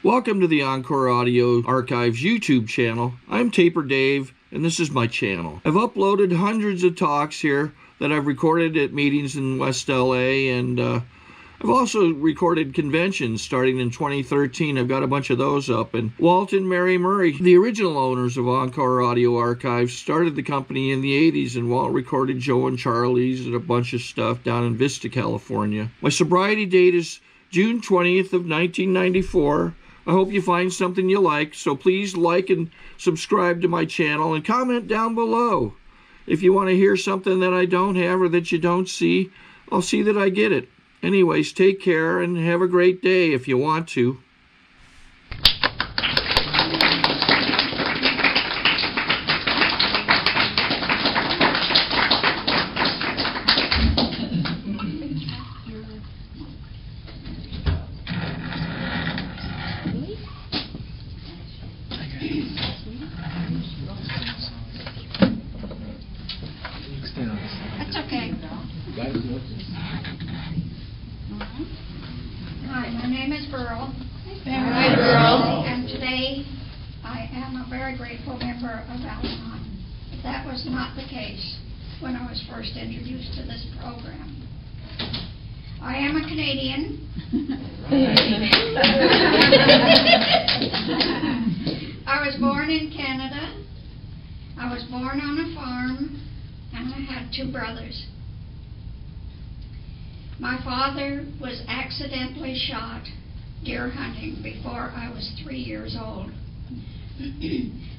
Welcome to the Encore Audio Archives YouTube channel. I'm Taper Dave, and this is my channel. I've uploaded hundreds of talks here that I've recorded at meetings in West LA, and I've also recorded conventions starting in 2013. I've got a bunch of those up. And Walt and Mary Murray, the original owners of Encore Audio Archives, started the company in the 80s, and Walt recorded Joe and Charlie's and a bunch of stuff down in Vista, California. My sobriety date is June 20th of 1994. I hope you find something you like, so please like and subscribe to my channel and comment down below. If you want to hear something that I don't have or that you don't see, I'll see that I get it. Anyways, take care and have a great day if you want to. That's okay. Hi, my name is Burl. Hi, Burl. And today I am a very grateful member of Alanon. That was not the case when I was first introduced to this program. I am a Canadian. I was born in Canada. I was born on a farm, and I had two brothers. My father was accidentally shot deer hunting before I was 3 years old.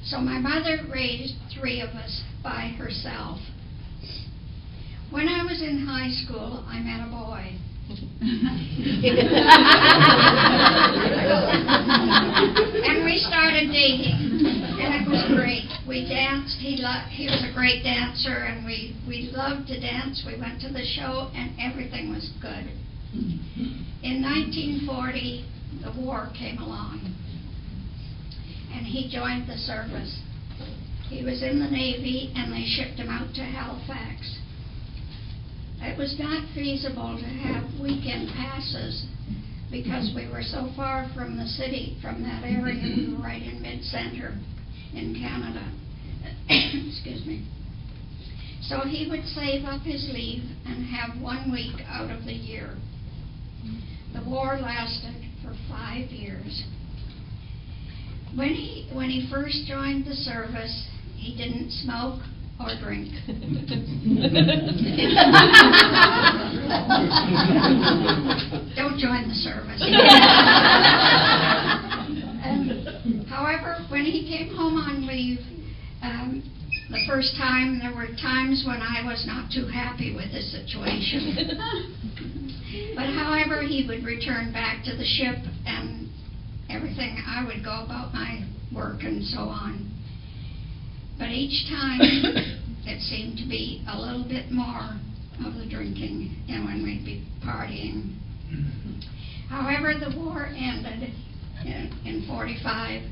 So my mother raised three of us by herself. When I was in high school, I met a boy. And we started dating, and it was great. We danced. He was a great dancer, and we loved to dance. We went to the show, and everything was good. In 1940, the war came along, and he joined the service. He was in the Navy, and they shipped him out to Halifax. It was not feasible to have weekend passes because we were so far from the city, from that area. We were right in mid-center in Canada. Excuse me. So he would save up his leave and have 1 week out of the year. The war lasted for 5 years. When he first joined the service, he didn't smoke or drink. Don't join the service. However, when he came home on leave, the first time, there were times when I was not too happy with the situation. But however, he would return back to the ship and everything. I would go about my work and so on. But each time, it seemed to be a little bit more of the drinking and when we'd be partying. However, the war ended in 45.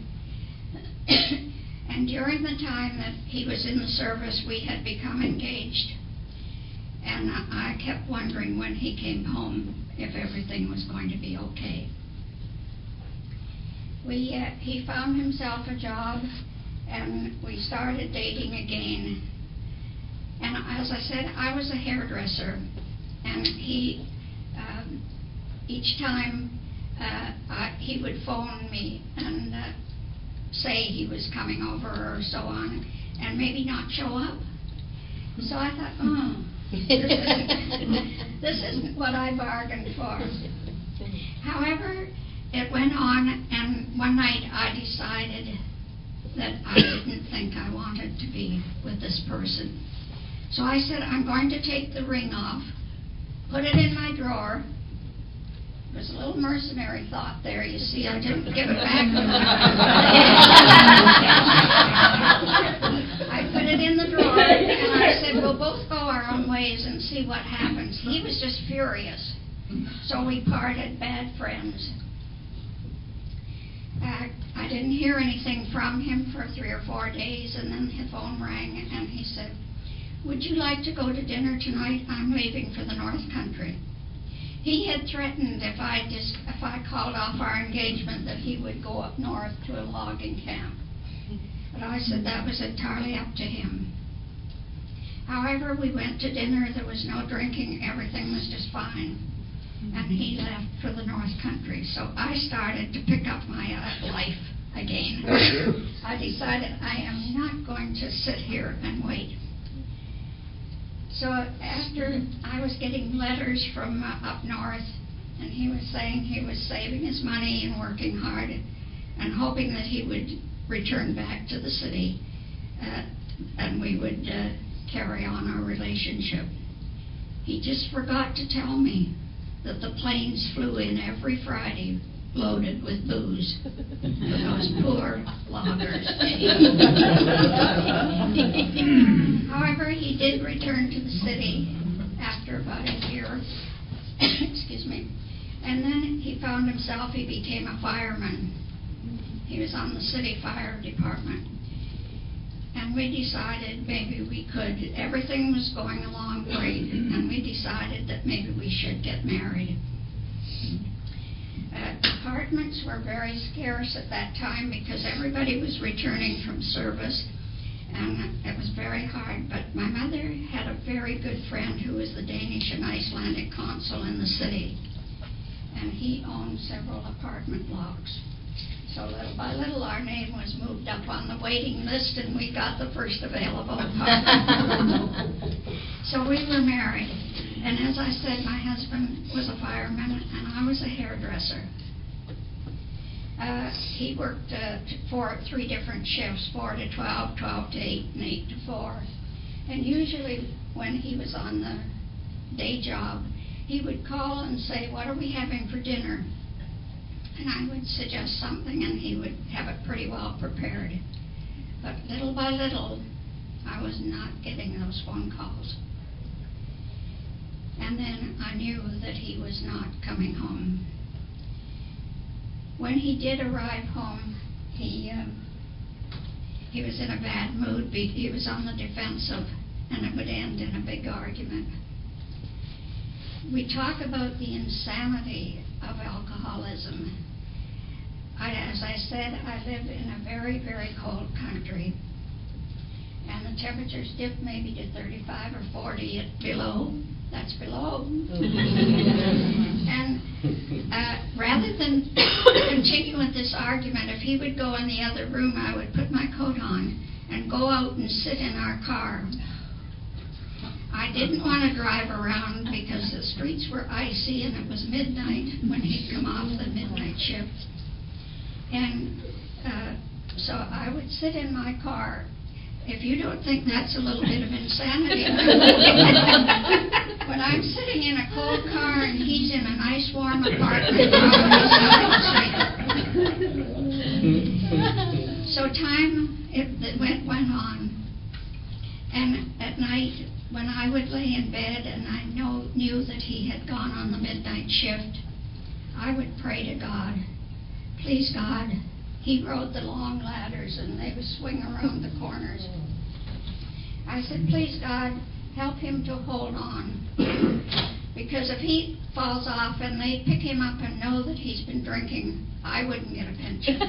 And during the time that he was in the service, we had become engaged. And I kept wondering when he came home if everything was going to be okay. He found himself a job, and we started dating again. And as I said, I was a hairdresser, and he, each time he would phone me and say he was coming over or so on, and maybe not show up. So I thought, this isn't what I bargained for. However, it went on, and one night I decided that I didn't think I wanted to be with this person. So I said, I'm going to take the ring off, put it in my drawer. There was a little mercenary thought there, you see. I didn't give it back to him. I put it in the drawer, and I said, we'll both go our own ways and see what happens. He was just furious. So we parted bad friends. I didn't hear anything from him for 3 or 4 days, and then his phone rang, and he said, would you like to go to dinner tonight? I'm leaving for the North Country. He had threatened if I called off our engagement that he would go up north to a logging camp. But I said that was entirely up to him. However, we went to dinner, there was no drinking, everything was just fine. And he left for the North Country. So I started to pick up my life again. I decided I am not going to sit here and wait. So after I was getting letters from up north, and he was saying he was saving his money and working hard and hoping that he would return back to the city and we would carry on our relationship. He just forgot to tell me that the planes flew in every Friday loaded with booze for those poor loggers. However, he did return to the city after about a year. Excuse me. And then he found himself, he became a fireman. He was on the city fire department. And we decided maybe we could, everything was going along great, and we decided that maybe we should get married. Apartments were very scarce at that time because everybody was returning from service, and it was very hard. But my mother had a very good friend who was the Danish and Icelandic consul in the city, and he owned several apartment blocks. So little by little our name was moved up on the waiting list, and we got the first available apartment. So we were married. And as I said, my husband was a fireman and I was a hairdresser. He worked for 3 different shifts, 4 to 12, 12 to 8, and 8 to 4. And usually when he was on the day job, he would call and say, "What are we having for dinner?" And I would suggest something and he would have it pretty well prepared. But little by little, I was not getting those phone calls. And then I knew that he was not coming home. When he did arrive home, he was in a bad mood. He was on the defensive, and it would end in a big argument. We talk about the insanity of alcoholism. As I said, I live in a very, very cold country, and the temperatures dip maybe to 35 or 40 below. That's below. And rather than continue with this argument, if he would go in the other room, I would put my coat on and go out and sit in our car. I didn't want to drive around because the streets were icy and it was midnight when he'd come off the midnight shift. And so I would sit in my car. If you don't think that's a little bit of insanity, when I'm sitting in a cold car and he's in a nice warm apartment, so time went on, and at night when I would lay in bed and I knew that he had gone on the midnight shift, I would pray to God, "Please God," he rode the long ladders and they would swing around the corners. I said, "Please God, help him to hold on. Because if he falls off and they pick him up and know that he's been drinking, I wouldn't get a pension."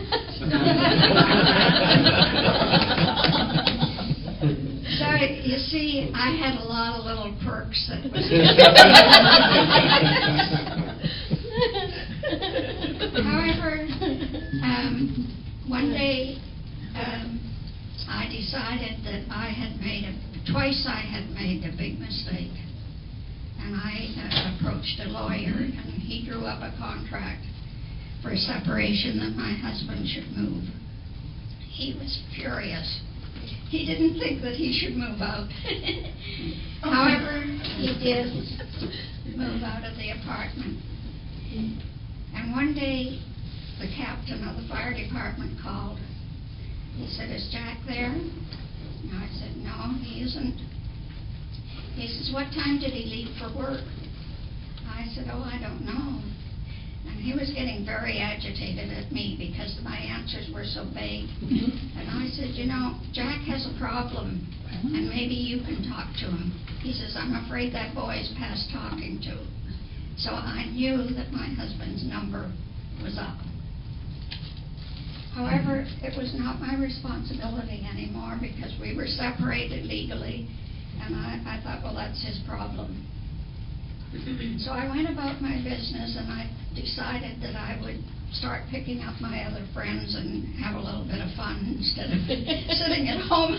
So you see, I had a lot of little perks that was However, one day I decided that twice I had made a big mistake. And I approached a lawyer, and he drew up a contract for separation that my husband should move. He was furious. He didn't think that he should move out. However, he did move out of the apartment. And one day, the captain of the fire department called. He said, "Is Jack there?" And I said, "No, he isn't." He says, "What time did he leave for work?" I said, "Oh, I don't know." And he was getting very agitated at me because my answers were so vague. And I said, "You know, Jack has a problem, and maybe you can talk to him." He says, "I'm afraid that boy is past talking to." So I knew that my husband's number was up. However, it was not my responsibility anymore because we were separated legally, and I thought, well, that's his problem. So I went about my business, and I decided that I would start picking up my other friends and have a little bit of fun instead of sitting at home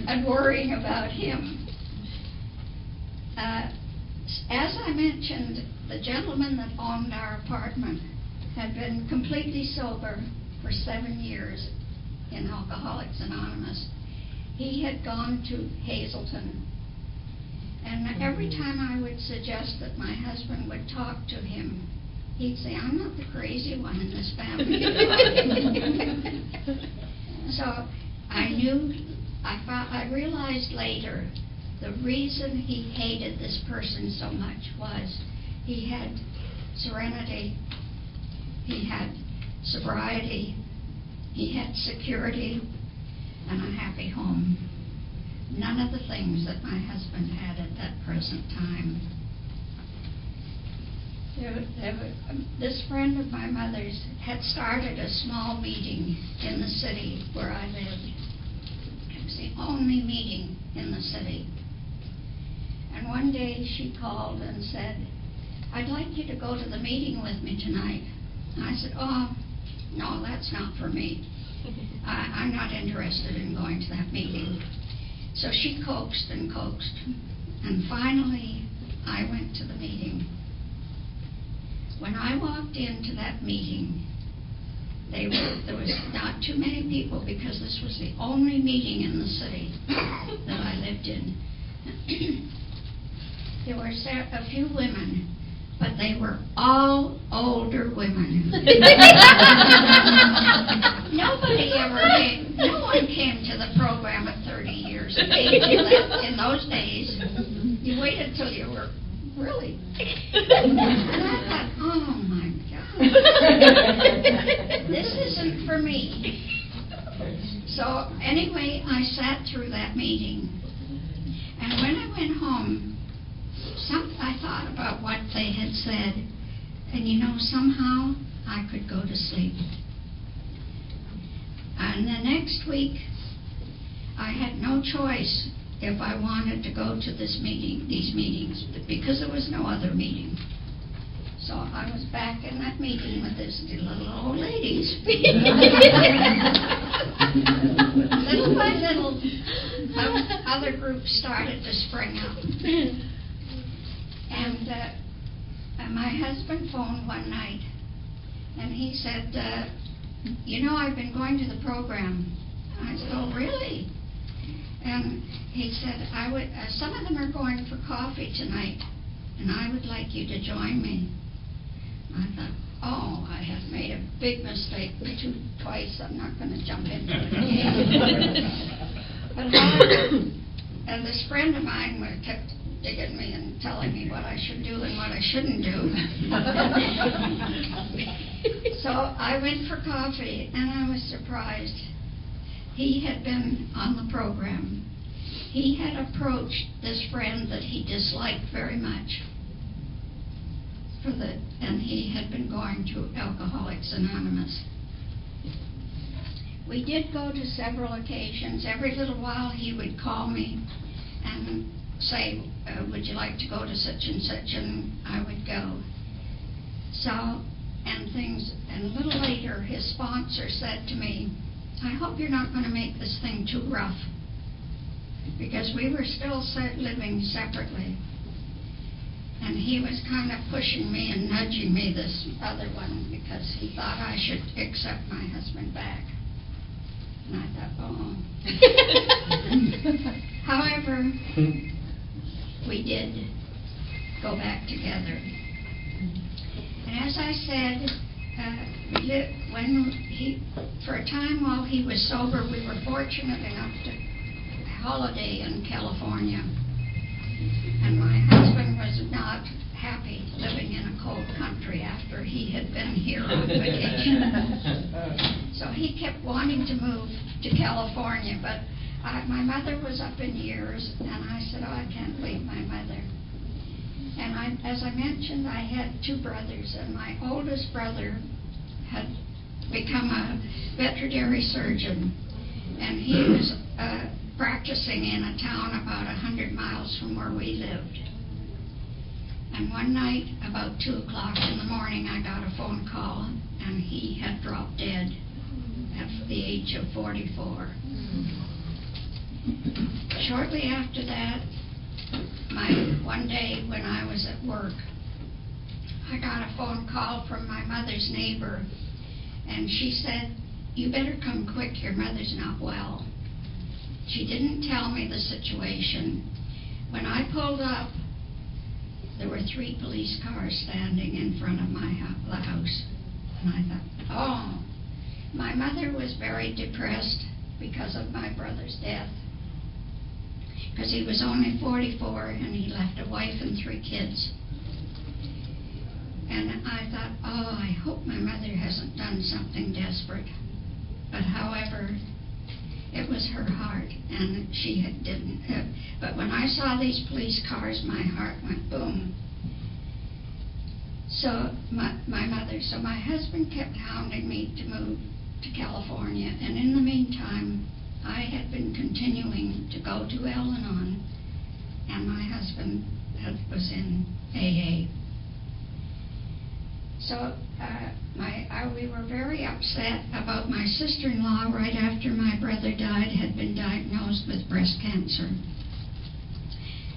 and worrying about him. As I mentioned, the gentleman that owned our apartment had been completely sober for 7 years in Alcoholics Anonymous. He had gone to Hazelton, and every time I would suggest that my husband would talk to him, he'd say, I'm not the crazy one in this family. So I realized later the reason he hated this person so much was he had serenity, he had sobriety, he had security, and a happy home. None of the things that my husband had at that present time. This friend of my mother's had started a small meeting in the city where I lived. It was the only meeting in the city. And one day she called and said, I'd like you to go to the meeting with me tonight. And I said, oh, no, that's not for me. I'm not interested in going to that meeting. So she coaxed and coaxed. And finally, I went to the meeting. When I walked into that meeting, there was not too many people because this was the only meeting in the city that I lived in. There were a few women, but they were all older women. No one came to the program at 30 years of age. In those days, you waited till you were really. And I thought, oh my God, this isn't for me. So anyway, I sat through that meeting. And when I went home, I thought about what they had said, and somehow I could go to sleep. And the next week, I had no choice if I wanted to go to these meetings, because there was no other meeting. So I was back in that meeting with these little old ladies. Little by little, other groups started to spring up. And my husband phoned one night, and he said, I've been going to the program. I said, oh, really? And he said, some of them are going for coffee tonight, and I would like you to join me. I thought, oh, I have made a big mistake twice. I'm not going to jump into it again. But however, and this friend of mine kept digging me and telling me what I should do and what I shouldn't do. So I went for coffee, and I was surprised. He had been on the program. He had approached this friend that he disliked very much, and he had been going to Alcoholics Anonymous. We did go to several occasions. Every little while he would call me and say, would you like to go to such and such, and I would go. And a little later his sponsor said to me, I hope you're not going to make this thing too rough, because we were still living separately. And he was kind of pushing me and nudging me, this other one, because he thought I should accept my husband back. And I thought, oh. However, we did go back together. And as I said, for a time while he was sober, we were fortunate enough to holiday in California. And my husband was not happy living in a cold country after he had been here on vacation. So he kept wanting to move to California, but my mother was up in years, and I said, oh, I can't leave my mother. And as I mentioned, I had two brothers, and my oldest brother had become a veterinary surgeon, and he was practicing in a town about 100 miles from where we lived. And one night, about 2 o'clock in the morning, I got a phone call, and he had dropped dead at the age of 44. Shortly after that, one day when I was at work, I got a phone call from my mother's neighbor, and she said, "You better come quick, your mother's not well." She didn't tell me the situation. When I pulled up, there were 3 police cars standing in front of the house. And I thought, oh, my mother was very depressed because of my brother's death. Because he was only 44 and he left a wife and 3 kids. And I thought, oh, I hope my mother hasn't done something desperate. But however, it was her heart, and she didn't. But when I saw these police cars, my heart went boom. So my husband kept hounding me to move to California, and in the meantime, I had been continuing to go to Alanon, and my husband was in AA. So we were very upset about my sister-in-law right after my brother died, had been diagnosed with breast cancer.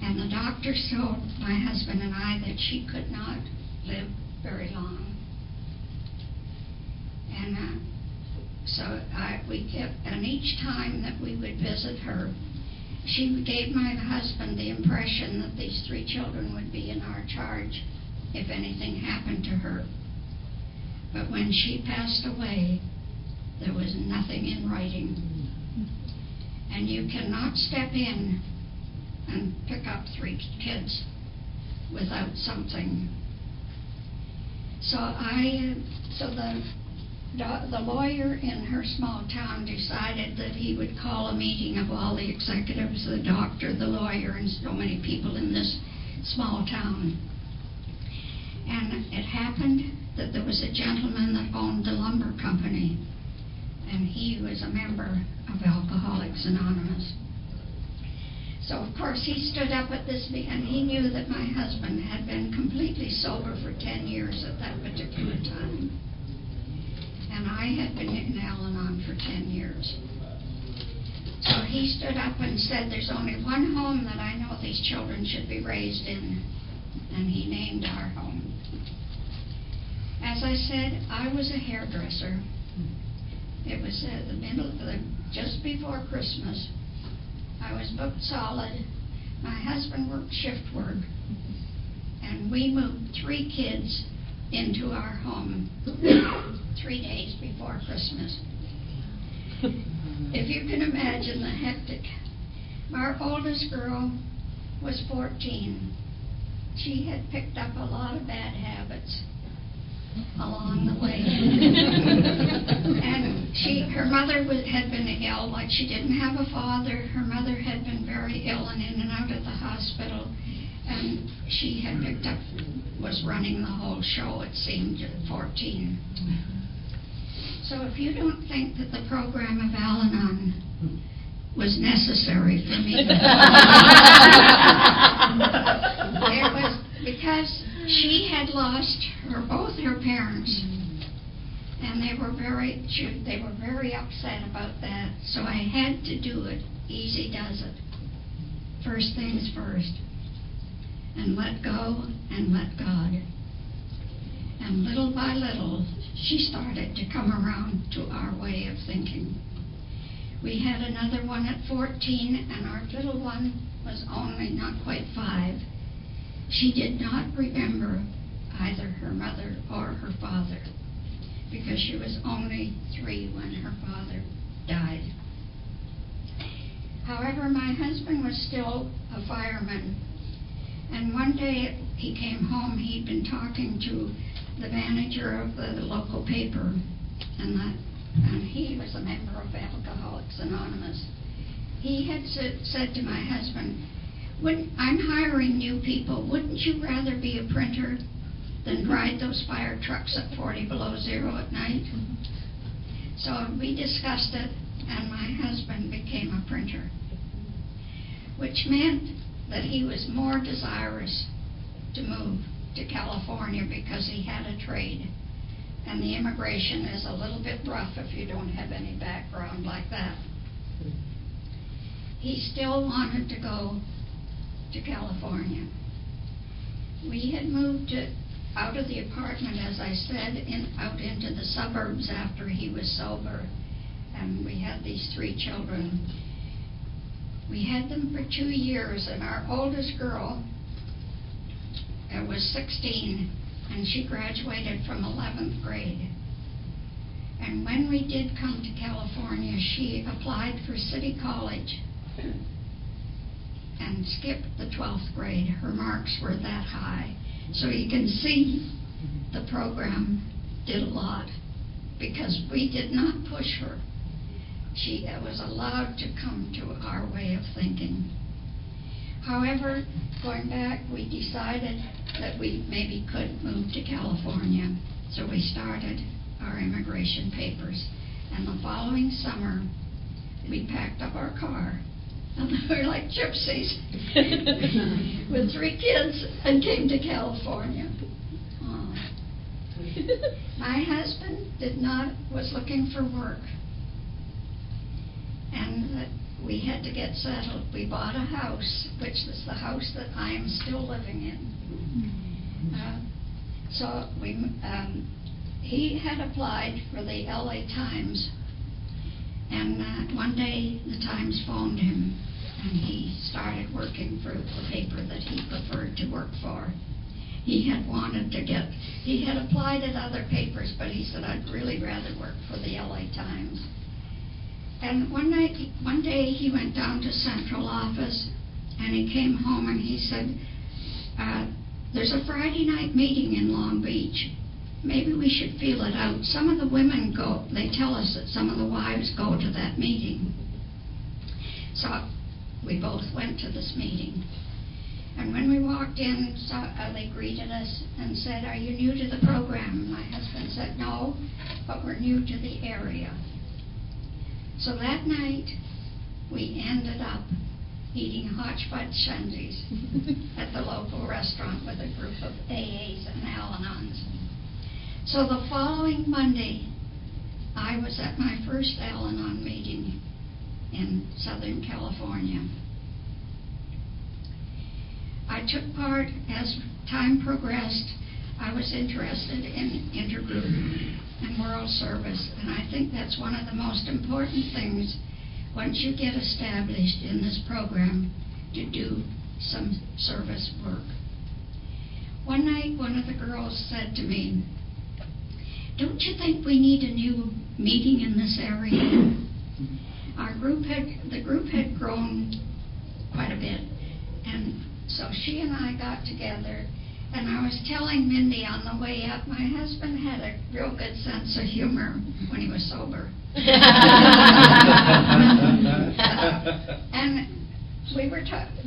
And the doctors told my husband and I that she could not live very long. And and each time that we would visit her, she gave my husband the impression that these 3 children would be in our charge if anything happened to her. But when she passed away, there was nothing in writing. And you cannot step in and pick up 3 kids without something. So the lawyer in her small town decided that he would call a meeting of all the executives, the doctor, the lawyer, and so many people in this small town. And it happened that there was a gentleman that owned the lumber company, and he was a member of Alcoholics Anonymous. So of course he stood up at this meeting, and he knew that my husband had been completely sober for 10 years at that particular time. And I had been in Alanon for 10 years. So he stood up and said, "There's only one home that I know these children should be raised in," and he named our home. As I said, I was a hairdresser. It was just before Christmas. I was booked solid. My husband worked shift work, and we moved 3 kids into our home 3 days before Christmas. If you can imagine the hectic. Our oldest girl was 14. She had picked up a lot of bad habits along the way. And her mother had been ill, like she didn't have a father. Her mother had been very ill and in and out of the hospital. And she had was running the whole show, it seemed, at 14. So if you don't think that the program of Alanon was necessary for me, it was because she had lost both her parents, and they were very upset about that. So I had to do it. Easy does it. First things first, and let go and let God. And little by little, she started to come around to our way of thinking. We had another one at 14, and our little one was only not quite 5. She did not remember either her mother or her father, because she was only 3 when her father died. However, my husband was still a fireman, and one day he came home. He'd been talking to the manager of the local paper, and he was a member of Alcoholics Anonymous. He had said to my husband, I'm hiring new people. Wouldn't you rather be a printer than ride those fire trucks at 40 below zero at night? So we discussed it, and my husband became a printer, which meant that he was more desirous to move to California because he had a trade. And the immigration is a little bit rough if you don't have any background like that. He still wanted to go to California. We had moved out of the apartment, as I said, out into the suburbs after he was sober. And we had these 3 children. We had them for 2 years, and our oldest girl was 16, and she graduated from 11th grade. And when we did come to California, she applied for City College and skipped the 12th grade. Her marks were that high. So you can see the program did a lot because we did not push her. She was allowed to come to our way of thinking. However, going back, we decided that we maybe could move to California. So we started our immigration papers. And the following summer, we packed up our car. And we were like gypsies with 3 kids and came to California. Oh. My husband was looking for work. And we had to get settled. We bought a house, which is the house that I am still living in. He had applied for the LA Times, and one day the Times phoned him, and he started working for the paper that he preferred to work for. He had applied at other papers, but he said, I'd really rather work for the LA Times. And one day he went down to central office, and he came home and he said, there's a Friday night meeting in Long Beach. Maybe we should feel it out. Some of the women go. They tell us that some of the wives go to that meeting. So we both went to this meeting. And when we walked in, they greeted us and said, are you new to the program? My husband said, no, but we're new to the area. So that night, we ended up eating hodgepodge shandies at the local restaurant with a group of AAs and Alanons. So the following Monday, I was at my first Alanon meeting in Southern California. I took part as time progressed. I was interested in intergroup and world service, and I think that's one of the most important things once you get established in this program to do some service work. One night, one of the girls said to me, don't you think we need a new meeting in this area? The group had grown quite a bit, and so she and I got together, and I was telling Mindy on the way up, my husband had a real good sense of humor when he was sober. And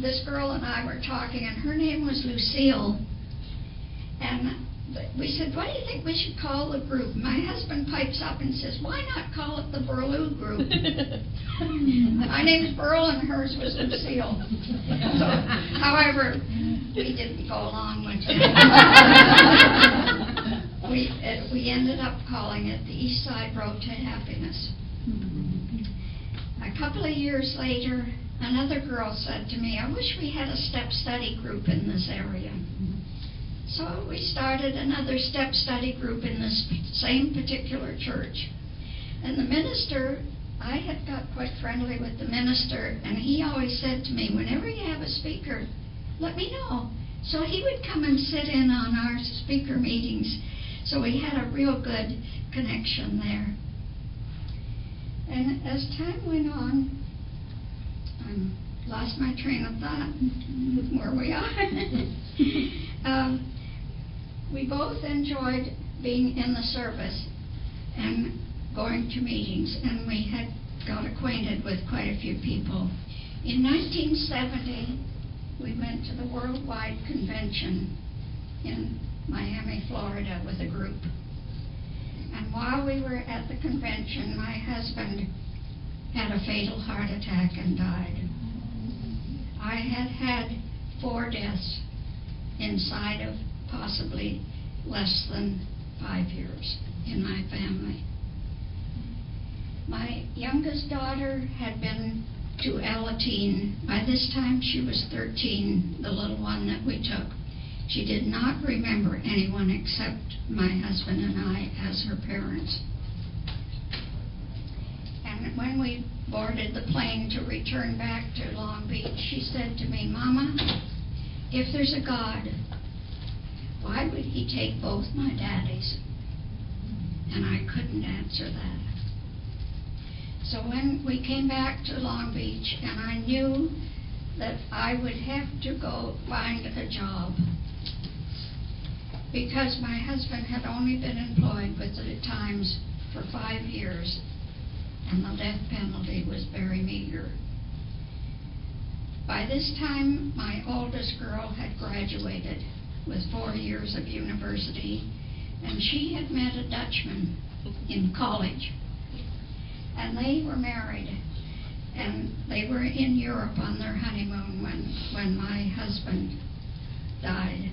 this girl and I were talking, and her name was Lucille, and we said, what do you think we should call the group? My husband pipes up and says, why not call it the Burloo Group? My name's Burl and hers was Lucille. So, however, we didn't go along with it. We ended up calling it the East Side Road to Happiness. A couple of years later, another girl said to me, I wish we had a step study group in this area. So we started another step study group in this same particular church. And the minister, I had got quite friendly with the minister, and he always said to me, whenever you have a speaker, let me know. So he would come and sit in on our speaker meetings. So we had a real good connection there. And as time went on, I lost my train of thought where we are. We both enjoyed being in the service and going to meetings, and we had got acquainted with quite a few people. In 1970, we went to the Worldwide Convention in Miami, Florida with a group. And while we were at the convention, my husband had a fatal heart attack and died. I had had 4 deaths inside of possibly less than 5 years in my family. My youngest daughter had been to Alanon. By this time she was 13, the little one that we took. She did not remember anyone except my husband and I as her parents. And when we boarded the plane to return back to Long Beach, she said to me, "Mama, if there's a God, why would he take both my daddies?" And I couldn't answer that. So when we came back to Long Beach, and I knew that I would have to go find a job, because my husband had only been employed with the Times for 5 years, and the death penalty was very meager. By this time, my oldest girl had graduated with 4 years of university, and she had met a Dutchman in college, and they were married, and they were in Europe on their honeymoon when my husband died.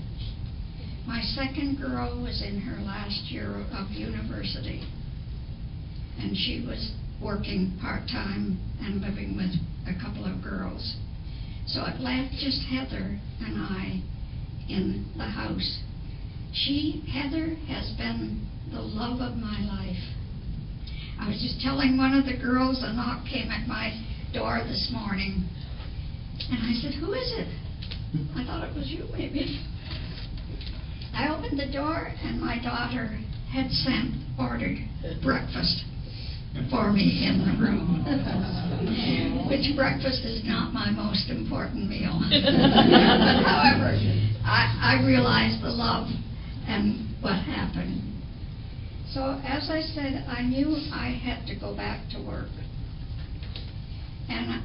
My second girl was in her last year of university, and she was working part-time and living with a couple of girls. So it left just Heather and I in the house. Heather has been the love of my life. I was just telling one of the girls, a knock came at my door this morning, and I said, "Who is it?" I thought it was you, maybe. I opened the door, and my daughter had ordered breakfast for me in the room, which breakfast is not my most important meal. But however, I realized the love and what happened. So as I said, I knew I had to go back to work. And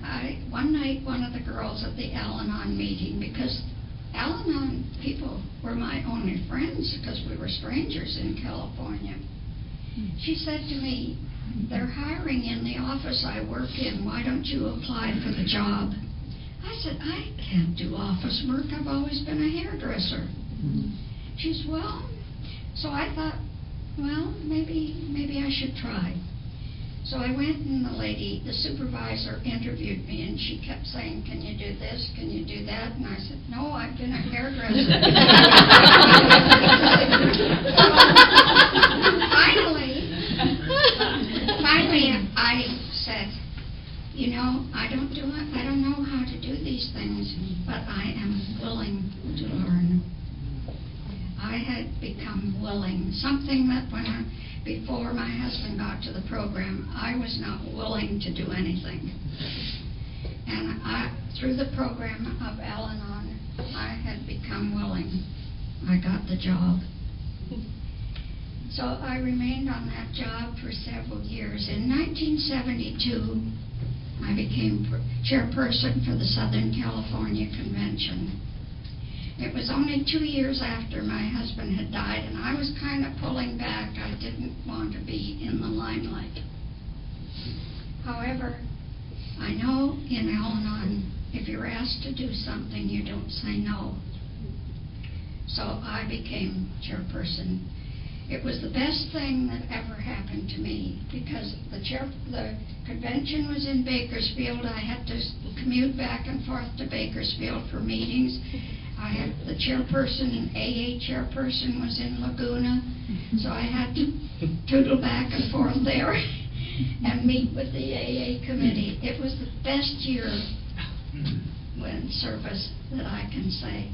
one night, one of the girls at the Alanon meeting, because Alanon people were my only friends because we were strangers in California, she said to me, "They're hiring in the office I work in. Why don't you apply for the job?" I said, "I can't do office work. I've always been a hairdresser." She said, "Well," so I thought, well, maybe I should try. So I went, and the supervisor interviewed me, and she kept saying, "Can you do this? Can you do that?" And I said, "No, I've been a hairdresser." Finally, I said, I don't know how to do these things, but I am willing to learn. I had become willing, something that before my husband got to the program, I was not willing to do anything. And through the program of Alanon, I had become willing. I got the job. So I remained on that job for several years. In 1972, I became chairperson for the Southern California Convention. It was only 2 years after my husband had died, and I was kind of pulling back. I didn't want to be in the limelight. However, I know in Alanon, if you're asked to do something, you don't say no. So I became chairperson. It was the best thing that ever happened to me, because the convention was in Bakersfield. I had to commute back and forth to Bakersfield for meetings. I had the chairperson and AA chairperson was in Laguna, so I had to tootle back and forth there and meet with the AA committee. It was the best year in service that I can say,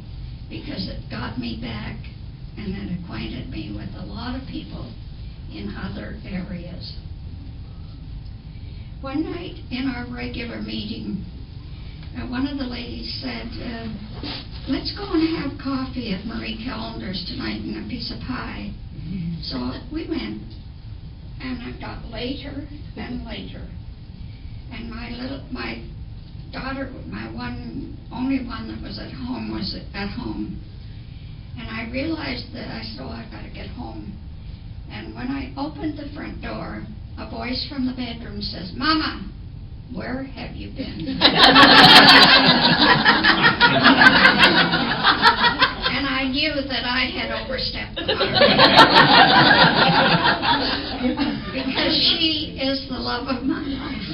because it got me back and it acquainted me with a lot of people in other areas. One night in our regular meeting, one of the ladies said, "Let's go and have coffee at Marie Callender's tonight and a piece of pie." So we went, and it got later and later. And my daughter, my only one that was at home, and I realized that I said, oh, I've got to get home. And when I opened the front door, a voice from the bedroom says, Mama, where have you been? And I knew that I had overstepped the boundary. Because she is the love of my life.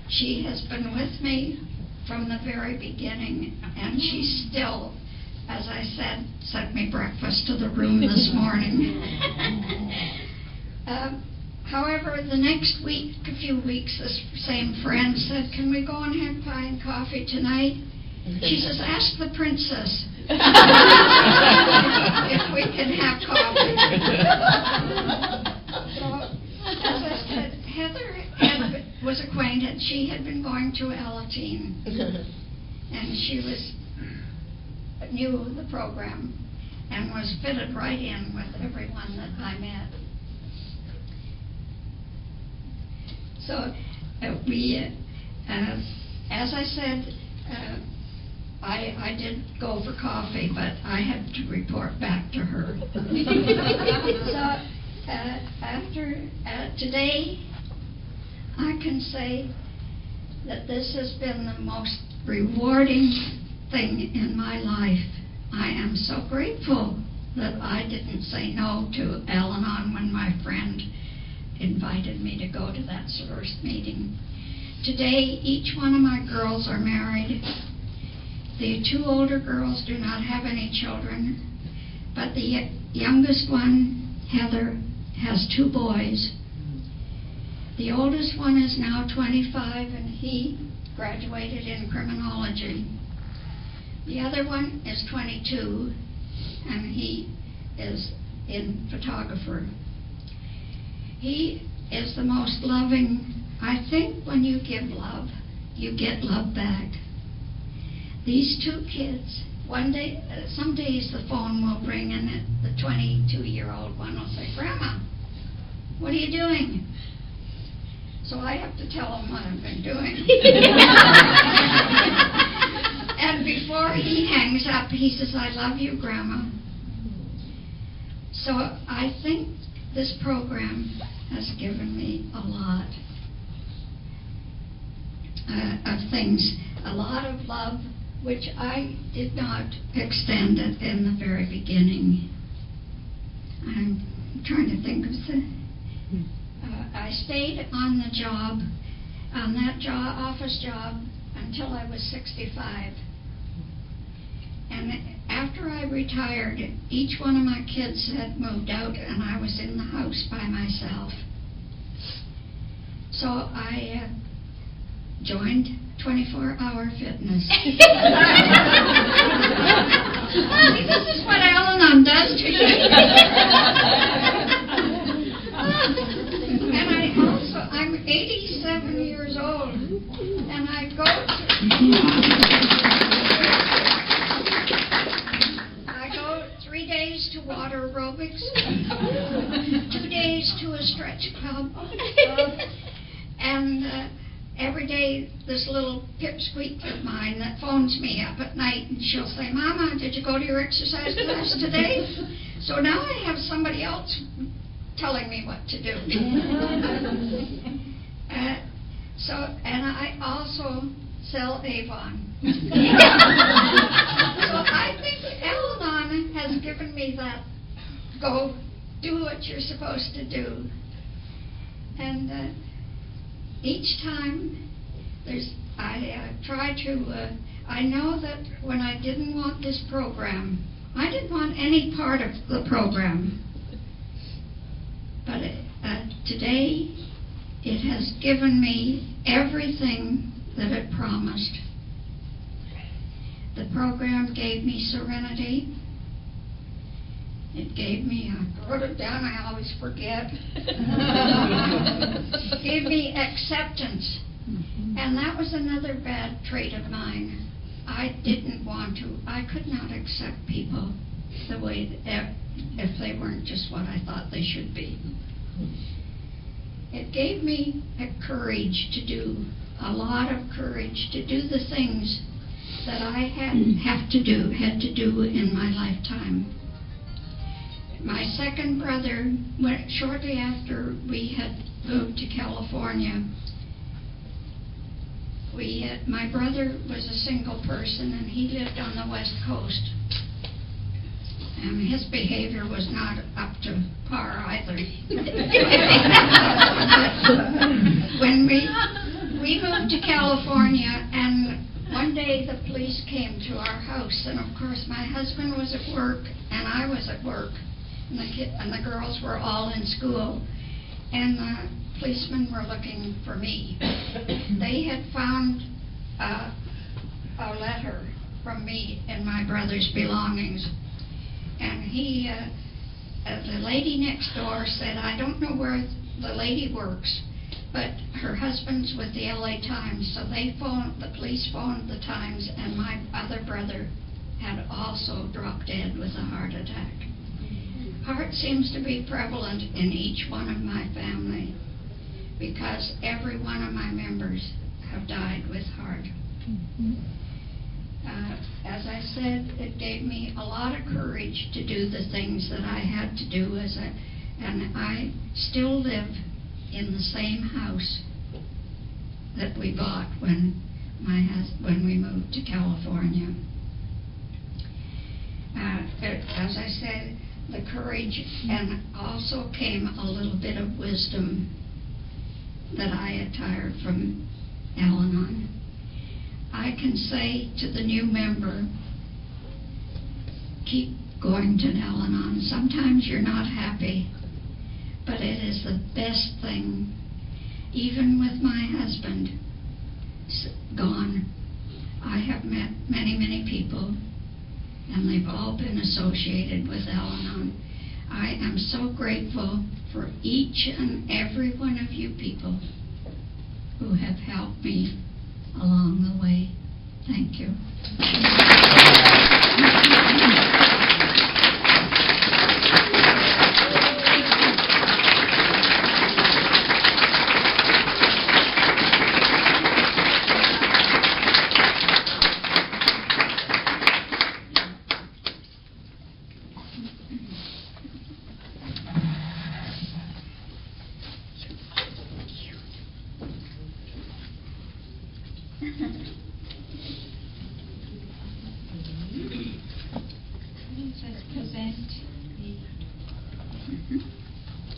She has been with me from the very beginning, and she still, as I said, sent me breakfast to the room this morning. However, the next week, a few weeks, this same friend said, can we go and have pie and coffee tonight? She says, ask the princess if we can have coffee. So, as I said, Heather was acquainted. She had been going to Alanon, and she knew the program and was fitted right in with everyone that I met. So as I said, I did go for coffee, but I had to report back to her. So after today, I can say that this has been the most rewarding thing in my life. I am so grateful that I didn't say no to Alanon when my friend invited me to go to that first meeting. Today, each one of my girls are married. The two older girls do not have any children, but the youngest one, Heather, has 2 boys. The oldest one is now 25, and he graduated in criminology. The other one is 22, and he is in photographer. He is the most loving. I think when you give love, you get love back. These 2 kids, one day, some days the phone will ring and the 22-year-old one will say, Grandma, what are you doing? So I have to tell him what I've been doing. And before he hangs up, he says, I love you, Grandma. So I think this program has given me a lot of things, a lot of love, which I did not extend it in the very beginning. I'm trying to think of I stayed on the job, on that office job, until I was 65. And after I retired, each one of my kids had moved out, and I was in the house by myself. So I joined 24-hour fitness. See, this is what Alanon does to you. And I'm 87 years old, and I go I go 3 days to water aerobics, 2 days to a stretch club, and every day this little pipsqueak of mine that phones me up at night, and she'll say, Mama, did you go to your exercise class today? So now I have somebody else telling me what to do. And I also sell Avon. So I think Alanon has given me that, go do what you're supposed to do. And each time I try to, I know that when I didn't want this program, I didn't want any part of the program. But today, it has given me everything that it promised. The program gave me serenity. It gave me, I wrote it down, I always forget. It gave me acceptance. And that was another bad trait of mine. I could not accept people the way if they weren't just what I thought they should be. It gave me a courage to do a lot of courage to do the things that I had to do in my lifetime. My second brother, shortly after we had moved to California, my brother was a single person and he lived on the West Coast. And his behavior was not up to par either. When we moved to California, and one day the police came to our house, and of course my husband was at work and I was at work, and the girls were all in school, and the policemen were looking for me. They had found a letter from me in my brother's belongings, and the lady next door said, I don't know where the lady works, but her husband's with the LA Times, so the police phoned the Times, and my other brother had also dropped dead with a heart attack. Heart seems to be prevalent in each one of my family, because every one of my members have died with heart. As I said, it gave me a lot of courage to do the things that I had to do, and I still live in the same house that we bought when we moved to California. As I said, the courage, and also came a little bit of wisdom that I acquired from Alanon. I can say to the new member, keep going to Alanon. Sometimes you're not happy, but it is the best thing. Even with my husband gone, I have met many, many people, and they've all been associated with Alanon. I am so grateful for each and every one of you people who have helped me along the way. Thank you.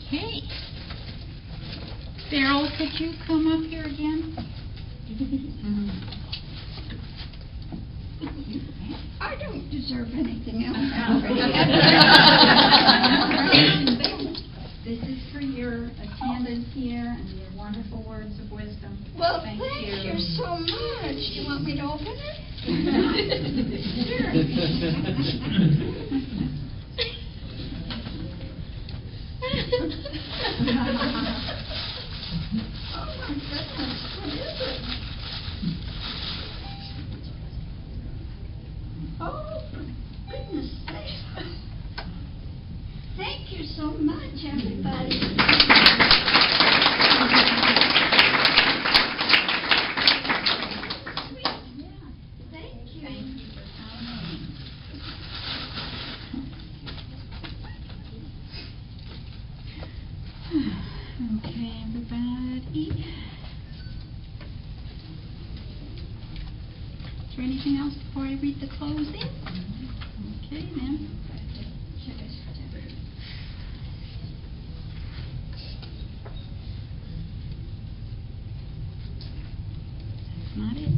Okay. Beryl, could you come up here again? I don't deserve anything else. This is for your attendance here and your wonderful words of wisdom. Well, thank you so much. Do you want me to open it? Oh my goodness, what is it? Oh, for goodness sake. Thank you so much, everybody. Okay, everybody. Is there anything else before I read the closing? Okay, then. That's not it.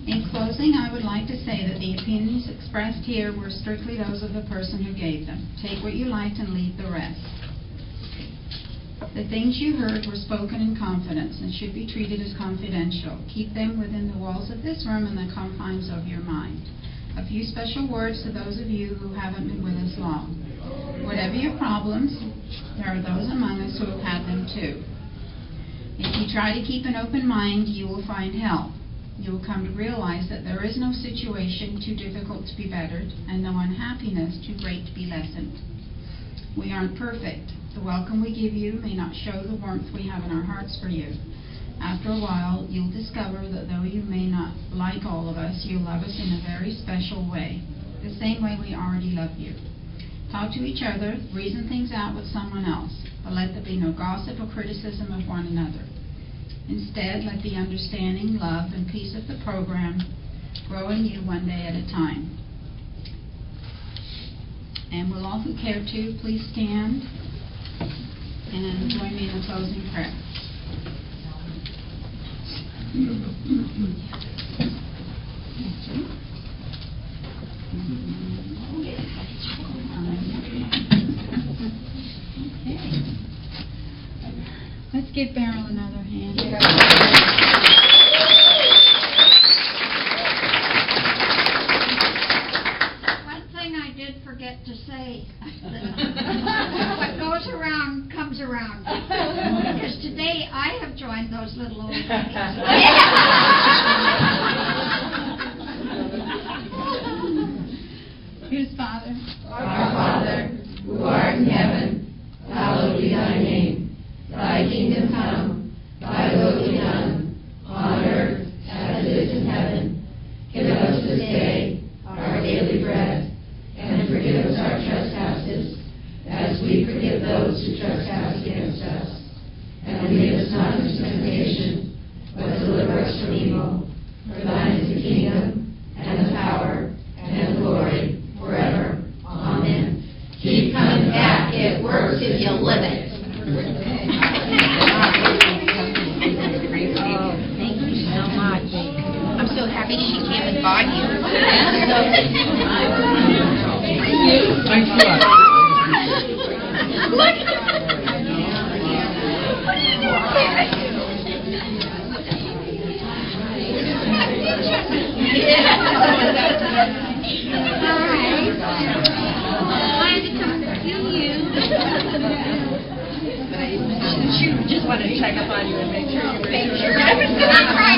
In closing, I would like to say that the opinions expressed here were strictly those of the person who gave them. Take what you liked and leave the rest. The things you heard were spoken in confidence and should be treated as confidential. Keep them within the walls of this room and the confines of your mind. A few special words to those of you who haven't been with us long. Whatever your problems, there are those among us who have had them too. If you try to keep an open mind, you will find help. You will come to realize that there is no situation too difficult to be bettered, and no unhappiness too great to be lessened. We aren't perfect. The welcome we give you may not show the warmth we have in our hearts for you. After a while, you'll discover that though you may not like all of us, you love us in a very special way, the same way we already love you. Talk to each other, reason things out with someone else, but let there be no gossip or criticism of one another. Instead, let the understanding, love, and peace of the program grow in you one day at a time. And will all who care to please stand and join me in the closing prayer. Let's give Beryl another hand. One thing I did forget to say, what goes around comes around. Because today I have joined those little old ladies. Here's Father. Our Father, who art in heaven, hallowed be thy name. Thy kingdom come, thy will be done, on earth as it is in heaven. Give us this day our daily bread, and forgive us our trespasses, as we forgive those who trespass against us. And lead us not into temptation, but deliver us from evil. For thine is the kingdom, and the power, and the glory, forever. Amen. Keep coming back. It works if you live it. Thank you so much. I'm so happy she came and bought you. Thanks a lot. Look. What are you doing? She just wanted to check up on you and make sure you were sure. I was going to cry.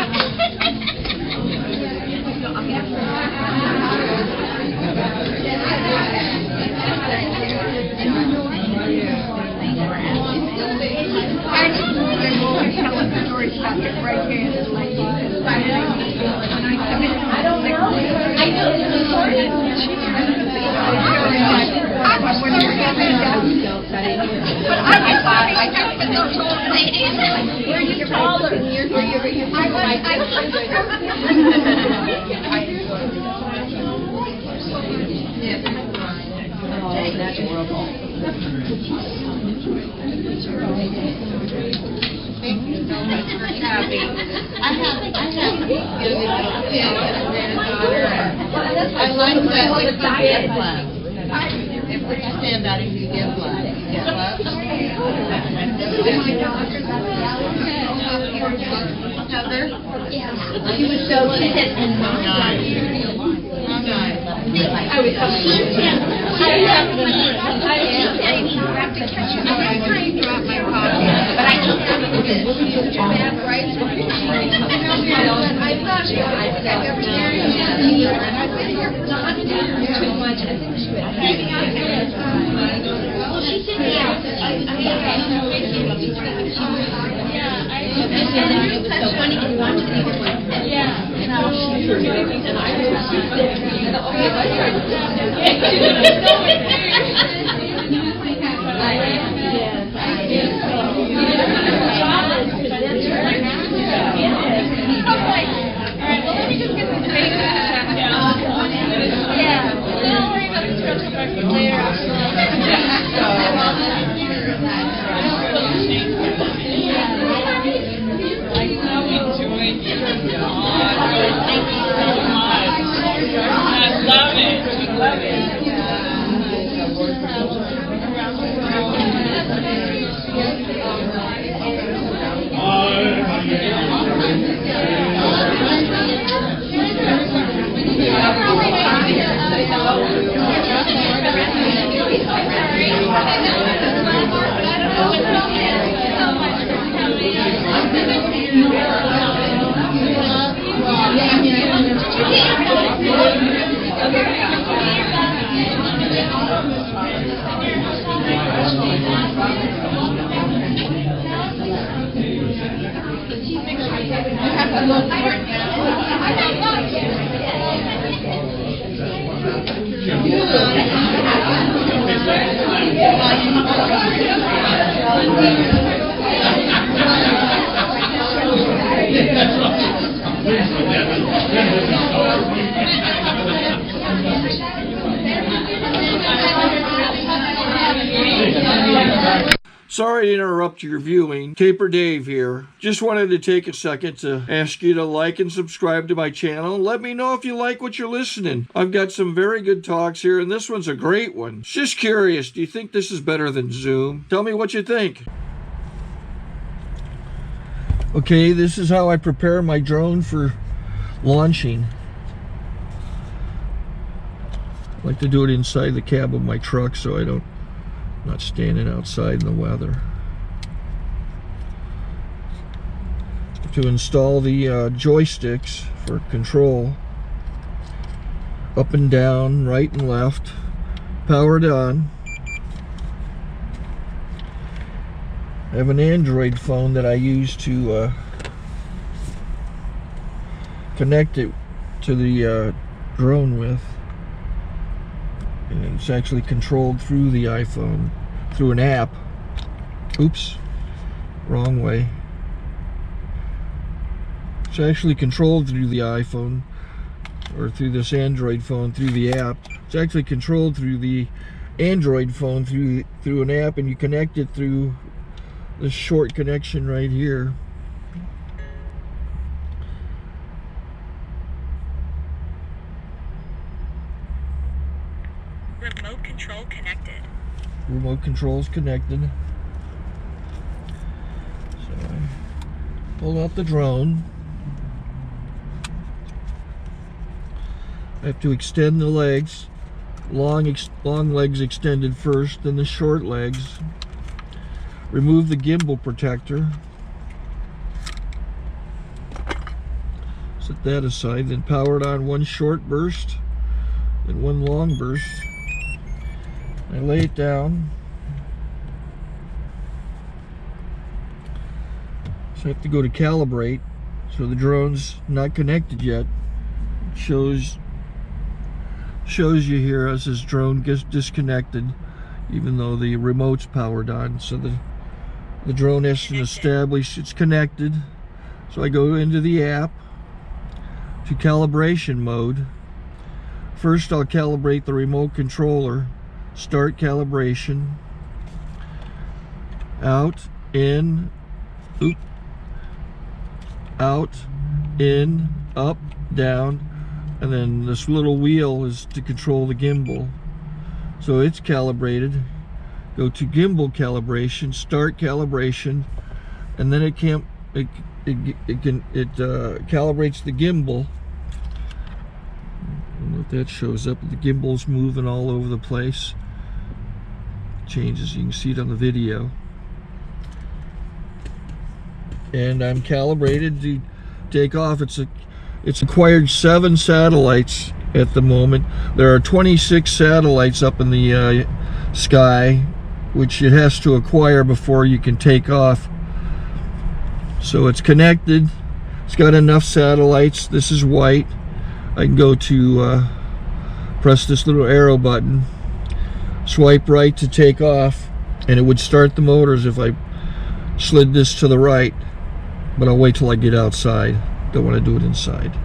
Tell us stories about your right hand and left hand. I don't know. I know it's important. I was wondering if you I just think those old ladies. Were you taller? Oh, that's horrible. Thank you so much for coming. I have young little kids and a granddaughter. I like that when you get blood. If we stand out and you get blood, you get blood. This is my daughter. Heather? Yeah. She was so cute and nice. I was so cute. I'm trying to drop my coffee, but I don't have to do this. Bad rights. I thought I've ever carried and I've been here not too much. I think she would. She's in the office. It was so funny because watching it was like this. Yeah. And she's and I was Sorry to interrupt your viewing. Taper Dave here. Just wanted to take a second to ask you to like and subscribe to my channel. Let me know if you like what you're listening. I've got some very good talks here, and this one's a great one. Just curious, do you think this is better than Zoom? Tell me what you think. Okay, this is how I prepare my drone for launching. I like to do it inside the cab of my truck so I'm not standing outside in the weather. To install the joysticks for control, up and down, right and left, powered on. I have an Android phone that I use to connect it to the drone with. And it's actually controlled through the iPhone, through an app. Oops, wrong way. It's actually controlled through the iPhone, or through this Android phone, through the app. It's actually controlled through the Android phone, through an app, and you connect it through this short connection right here. Remote control connected. Remote control's connected. So I pull out the drone. I have to extend the legs. Long legs extended first, then the short legs. Remove the gimbal protector. Set that aside, then power it on one short burst and one long burst. I lay it down. So I have to go to calibrate. So the drone's not connected yet. It shows you here as this drone gets disconnected, even though the remote's powered on. So the drone has to establish it's connected. So I go into the app to calibration mode. First I'll calibrate the remote controller. Start calibration. Out, in, oop, out, in, up, down, and then this little wheel is to control the gimbal. So it's calibrated. Go to gimbal calibration, start calibration, and then it calibrates the gimbal. I don't know if that shows up. The gimbal's moving all over the place. Changes, you can see it on the video. And I'm calibrated to take off. It's acquired 7 satellites at the moment. There are 26 satellites up in the sky, which it has to acquire before you can take off. So it's connected. It's got enough satellites. This is white. I can go to press this little arrow button, swipe right to take off, and it would start the motors if I slid this to the right. But I'll wait till I get outside. Don't want to do it inside.